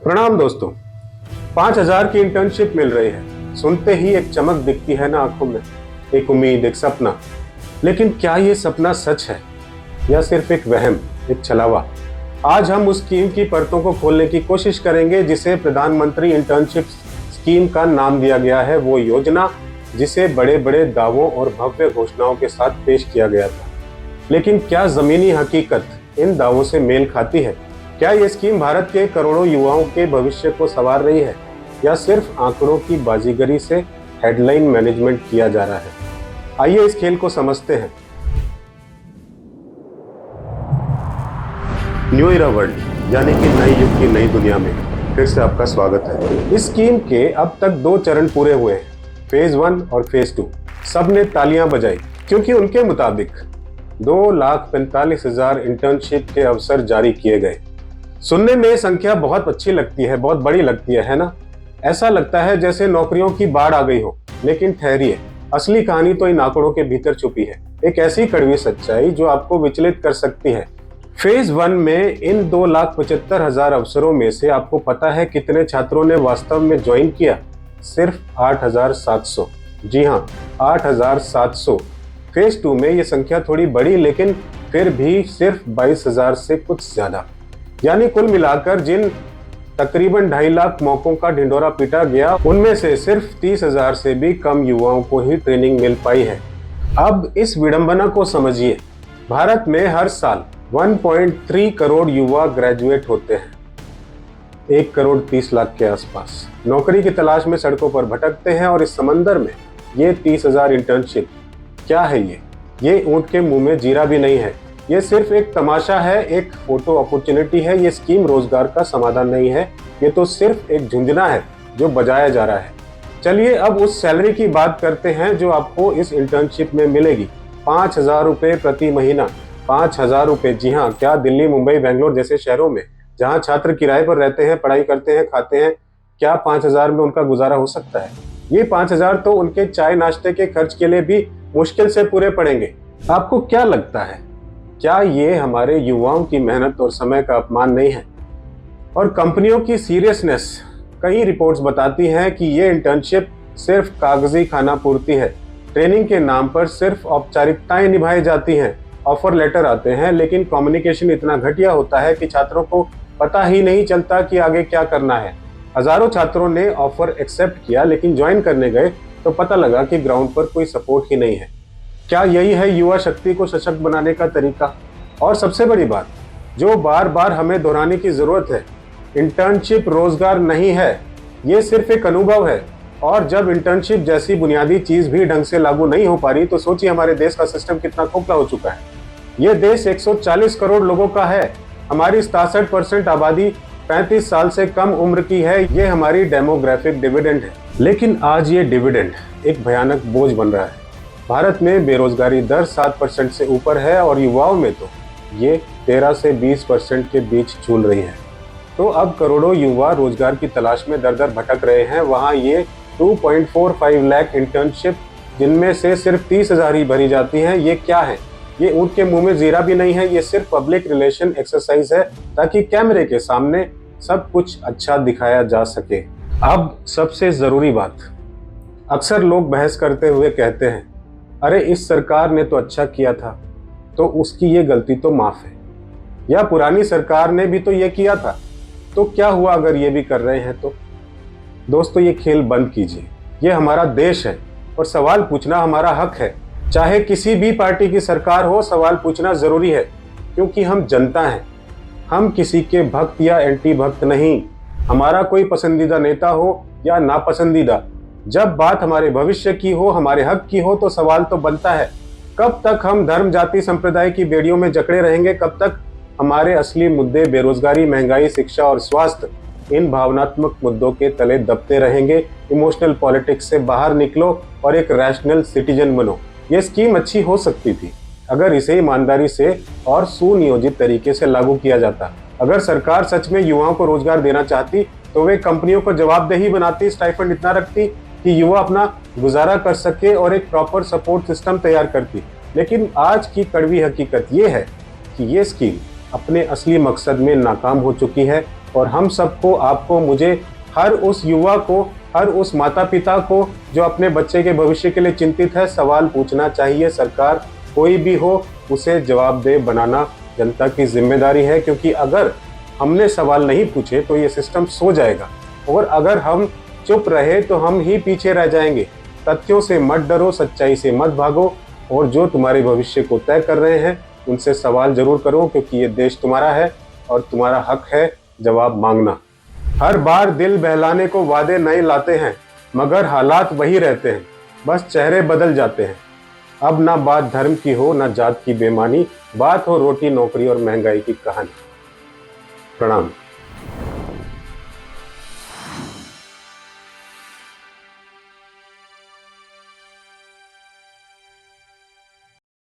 प्रणाम दोस्तों। 5,000 की इंटर्नशिप मिल रही है। सुनते ही एक चमक दिखती है ना आंखों में, एक उम्मीद, एक सपना। लेकिन क्या ये सपना सच है या सिर्फ एक वहम, एक छलावा? आज हम उस स्कीम की परतों को खोलने की कोशिश करेंगे जिसे प्रधानमंत्री इंटर्नशिप स्कीम का नाम दिया गया है। वो योजना जिसे बड़े बड़े दावों और भव्य घोषणाओं के साथ पेश किया गया था, लेकिन क्या जमीनी हकीकत इन दावों से मेल खाती है? क्या ये स्कीम भारत के करोड़ों युवाओं के भविष्य को संवार रही है या सिर्फ आंकड़ों की बाजीगरी से हेडलाइन मैनेजमेंट किया जा रहा है? आइए इस खेल को समझते हैं। न्यू इरा वर्ल्ड यानी कि नई युग की नई दुनिया में फिर से आपका स्वागत है। इस स्कीम के अब तक 2 चरण पूरे हुए हैं, फेज 1 और फेज 2। सबने तालियां बजाई क्योंकि उनके मुताबिक 2,45,000 इंटर्नशिप के अवसर जारी किए गए। सुनने में संख्या बहुत अच्छी लगती है, बहुत बड़ी लगती है ना? ऐसा लगता है जैसे नौकरियों की बाढ़ आ गई हो। लेकिन ठहरिए, असली कहानी तो इन आंकड़ों के भीतर छुपी है, एक ऐसी कड़वी सच्चाई जो आपको विचलित कर सकती है। फेज 1 में इन 2,75,000 अवसरों में से आपको पता है कितने छात्रों ने वास्तव में ज्वाइन किया? सिर्फ 8,700। जी हाँ, 8,700। फेज 2 में ये संख्या थोड़ी बढ़ी, लेकिन फिर भी सिर्फ 22,000 से कुछ ज्यादा। यानी कुल मिलाकर जिन तकरीबन 2.5 लाख मौकों का ढिंढोरा पीटा गया, उनमें से सिर्फ 30,000 से भी कम युवाओं को ही ट्रेनिंग मिल पाई है। अब इस विडंबना को समझिए। भारत में हर साल 1.3 करोड़ युवा ग्रेजुएट होते हैं, 1 करोड़ 30 लाख के आसपास नौकरी की तलाश में सड़कों पर भटकते हैं। और इस समंदर में ये 30,000 इंटर्नशिप क्या है? ये ऊंट के मुंह में जीरा भी नहीं है। ये सिर्फ एक तमाशा है, एक फोटो अपॉर्चुनिटी है। ये स्कीम रोजगार का समाधान नहीं है, ये तो सिर्फ एक झुंझुना है जो बजाया जा रहा है। चलिए अब उस सैलरी की बात करते हैं जो आपको इस इंटर्नशिप में मिलेगी। 5,000 रुपये प्रति महीना। 5,000 रुपये। जी हाँ, क्या दिल्ली, मुंबई, बेंगलोर जैसे शहरों में जहाँ छात्र किराए पर रहते हैं, पढ़ाई करते हैं, खाते हैं, क्या 5,000 में उनका गुजारा हो सकता है? ये 5,000 तो उनके चाय नाश्ते के खर्च के लिए भी मुश्किल से पूरे पड़ेंगे। आपको क्या लगता है, क्या ये हमारे युवाओं की मेहनत और समय का अपमान नहीं है? और कंपनियों की सीरियसनेस? कई रिपोर्ट्स बताती हैं कि ये इंटर्नशिप सिर्फ कागजी खाना पूर्ति है। ट्रेनिंग के नाम पर सिर्फ औपचारिकताएं निभाई जाती हैं, ऑफर लेटर आते हैं, लेकिन कम्युनिकेशन इतना घटिया होता है कि छात्रों को पता ही नहीं चलता कि आगे क्या करना है। हजारों छात्रों ने ऑफर एक्सेप्ट किया, लेकिन ज्वाइन करने गए तो पता लगा कि ग्राउंड पर कोई सपोर्ट ही नहीं है। क्या यही है युवा शक्ति को सशक्त बनाने का तरीका? और सबसे बड़ी बात जो बार बार हमें दोहराने की जरूरत है, इंटर्नशिप रोजगार नहीं है, ये सिर्फ एक अनुभव है। और जब इंटर्नशिप जैसी बुनियादी चीज भी ढंग से लागू नहीं हो पा रही, तो सोचिए हमारे देश का सिस्टम कितना खोखला हो चुका है। ये देश 140 करोड़ लोगों का है, हमारी 67% आबादी 35 साल से कम उम्र की है। ये हमारी डेमोग्राफिक डिविडेंड है। लेकिन आज ये डिविडेंड एक भयानक बोझ बन रहा है। भारत में बेरोजगारी दर 7% से ऊपर है और युवाओं में तो ये 13 से 20% के बीच झूल रही है। तो अब करोड़ों युवा रोजगार की तलाश में दर दर भटक रहे हैं। वहाँ ये 2.45 लाख इंटर्नशिप, जिनमें से सिर्फ 30,000 ही भरी जाती हैं, ये क्या है? ये ऊंट के मुंह में जीरा भी नहीं है। ये सिर्फ पब्लिक रिलेशन एक्सरसाइज है ताकि कैमरे के सामने सब कुछ अच्छा दिखाया जा सके। अब सबसे जरूरी बात, अक्सर लोग बहस करते हुए कहते हैं, अरे इस सरकार ने तो अच्छा किया था, तो उसकी ये गलती तो माफ है, या पुरानी सरकार ने भी तो ये किया था, तो क्या हुआ अगर ये भी कर रहे हैं तो? दोस्तों, ये खेल बंद कीजिए। ये हमारा देश है और सवाल पूछना हमारा हक है। चाहे किसी भी पार्टी की सरकार हो, सवाल पूछना जरूरी है, क्योंकि हम जनता हैं। हम किसी के भक्त या एंटी भक्त नहीं। हमारा कोई पसंदीदा नेता हो या नापसंदीदा, जब बात हमारे भविष्य की हो, हमारे हक की हो, तो सवाल तो बनता है, कब तक हम धर्म, जाति, संप्रदाय की बेड़ियों में जकड़े रहेंगे? कब तक हमारे असली मुद्दे बेरोजगारी, महंगाई, शिक्षा और स्वास्थ्य, इन भावनात्मक मुद्दों के तले दबते रहेंगे? इमोशनल पॉलिटिक्स से बाहर निकलो और एक रैशनल सिटीजन बनो। ये स्कीम अच्छी हो सकती थी अगर इसे ईमानदारी से और सुनियोजित तरीके से लागू किया जाता। अगर सरकार सच में युवाओं को रोजगार देना चाहती तो वे कंपनियों को जवाबदेही बनाती, स्टाइपेंड इतना रखती कि युवा अपना गुजारा कर सके और एक प्रॉपर सपोर्ट सिस्टम तैयार करती। लेकिन आज की कड़वी हकीकत ये है कि ये स्कीम अपने असली मकसद में नाकाम हो चुकी है। और हम सबको, आपको, मुझे, हर उस युवा को, हर उस माता पिता को जो अपने बच्चे के भविष्य के लिए चिंतित है, सवाल पूछना चाहिए। सरकार कोई भी हो, उसे जवाबदेह बनाना जनता की जिम्मेदारी है, क्योंकि अगर हमने सवाल नहीं पूछे तो ये सिस्टम सो जाएगा, और अगर हम चुप रहे तो हम ही पीछे रह जाएंगे। तथ्यों से मत डरो, सच्चाई से मत भागो, और जो तुम्हारे भविष्य को तय कर रहे हैं उनसे सवाल जरूर करो, क्योंकि ये देश तुम्हारा है और तुम्हारा हक है जवाब मांगना। हर बार दिल बहलाने को वादे नए लाते हैं, मगर हालात वही रहते हैं, बस चेहरे बदल जाते हैं। अब ना बात धर्म की हो, ना जात की बेमानी, बात हो रोटी, नौकरी और महंगाई की कहानी। प्रणाम।